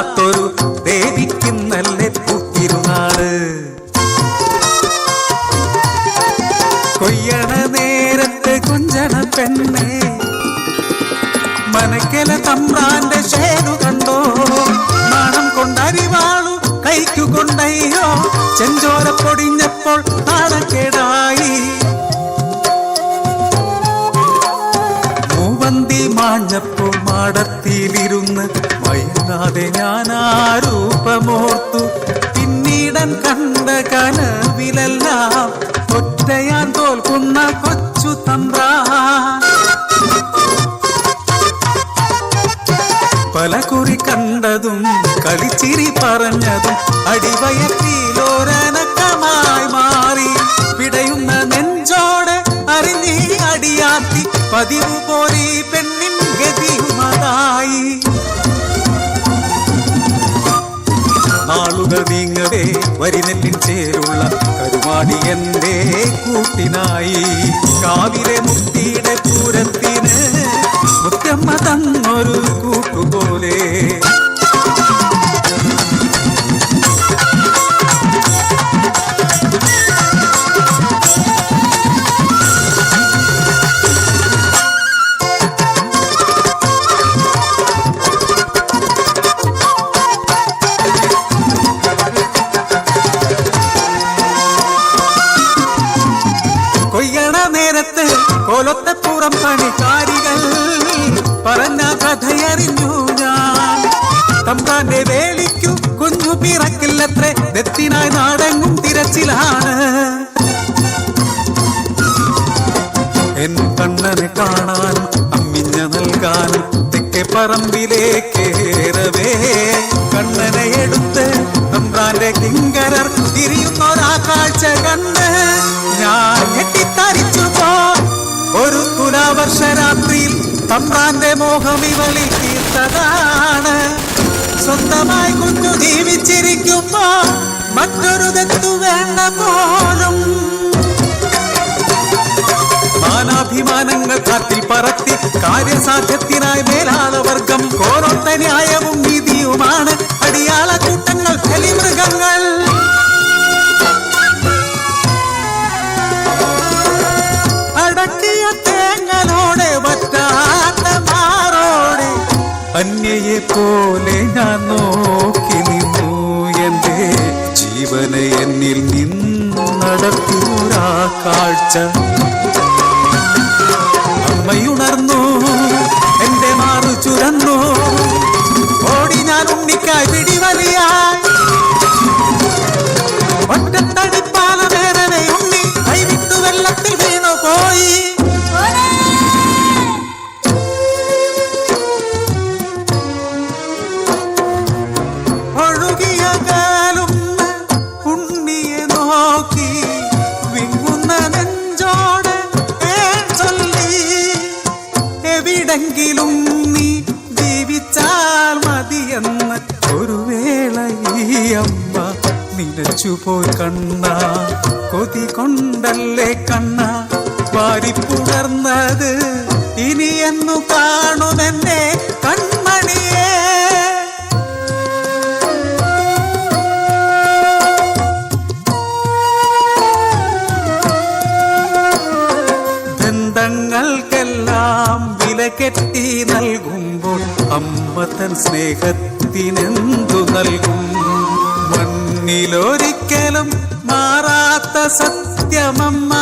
കാത്തൊരു ദേവിക്കുന്നല്ലേ പൂത്തിരുന്നാള്. കൊയ്യണ നേരത്ത് കൊഞ്ചണ പെണ്ണെ മനക്കല തമ്പ്രാന്റെ ഷേനു കണ്ടോ? നാണം കൊണ്ടരിവാളു കൈക്കു കൊണ്ടയ്യോ ചെഞ്ചോര പൊടിഞ്ഞപ്പോൾ നാണക്കേടായി. മൂവന്തി മാഞ്ഞപ്പോൾ മാടത്തിലിരുന്ന് വൈകാതെ ഞാനാരൂപമോർത്തു. പിന്നീടൻ കണ്ട കനവിലെല്ലാം ഒറ്റയാൻ തോൽക്കുന്ന കൊച്ചു തമ്പ്രാൻ. പലകുറി കണ്ടതും കളിച്ചിരി പറഞ്ഞതും അടിവയറ്റിലോരനക്കമായി മാറി. പിടയുന്ന നെഞ്ചോടെ അറിഞ്ഞി അടിയാത്തി പതിവ് പോലെ പെണ്ണിൻ ഗതിയുമതായി. നാളുകൾ നീങ്ങവേ വരിനെല്ലിൻ ചേരുള്ള കരുമാടി എന്റെ കൂട്ടിനായി. കാവിലെ മുത്തിയുടെ പൂരത്തിന് മുത്തമ്മ തന്നൊരു കൂട്ടുപോലെ. കൊയ്യണ നേരത്ത് കോലത്തപ്പുറം പണിക്കാരികൾ പറഞ്ഞ കഥയറിഞ്ഞു ഞാൻ. തമ്പ്രാന്റെ വേളിക്കു കുഞ്ഞു പിറക്കില്ലത്രേ, ദത്തിനായി നാടെങ്ങും തിരച്ചിലാണ്. എൻ കണ്ണനെ കാണാനും അമ്മിഞ്ഞ നൽകാനും തെക്കേ പറമ്പിലേക്കേറവേ കണ്ണനെ എടുത്ത് തമ്പ്രാന്റെ കിങ്കരർ തിരിയുന്നൊരാ കാഴ്ച കണ്ട് ഞാൻ ഞെട്ടിത്തരിച്ചു പോ. ഒരു തുലാവർഷരാത്രിയിൽ തമ്പ്രാന്റെ മോഹം ഇവളിൽ തീർത്തതാണ്. സ്വന്തമായി കുഞ്ഞു ജീവിച്ചിരിക്കുമ്പോ മറ്റൊരു തെറ്റു വേണ്ട പോലും. മാനാഭിമാനങ്ങൾ കാറ്റിൽ പറത്തി കാര്യസാധ്യത്തിനായി മേലാളവർഗം കോരൊത്ത ന്യായവും നീതിയുമാണ് അടിയാള കൂട്ടങ്ങൾ ബലിമൃഗങ്ങൾ. അടക്കിയ തേങ്ങലോടെ വറ്റാത്ത മാറോടെ അന്യയെ പോലെ ഞാൻ നോക്കി നിന്നു. എന്റെ ജീവനെ എന്നിൽ നിന്നടത്തിയൊരാ കാഴ്ച. അമ്മയുണർന്നു, എന്റെ മാറു ചുരന്നു, ഓടി ഞാൻ ഉണ്ണിക്കായി പിടിവലിയായി. ഒറ്റത്തടിപ്പാല വേറെ ഉണ്ണി കൈവിട്ടു വെള്ളത്തിൽ വീണു പോയി. ഒഴുകിയ കാലും ഉണ്ണിയെ നോക്കി വിങ്ങുന്ന നെഞ്ചോട് ചൊല്ലി, എവിടെങ്കിലും നീ ജീവിച്ചാൽ മതിയെന്ന് ഒരു വേള ഈ അമ്മ നിലച്ചുപോയി കണ്ണ. കൊതി കൊണ്ടല്ലേ കണ്ണ വാരിപ്പുണർന്നത്, ഇനി എന്നു കാണുമെന്നെ കൺമണിയേ. ബന്ധങ്ങൾക്കെല്ലാം വില കെട്ടി നൽകുമ്പോൾ അമ്മ തൻ സ്നേഹത്തിനെന്തു നൽകും? മണ്ണിലൊരിക്കലും മാറാത്ത സത്യമമ്മ.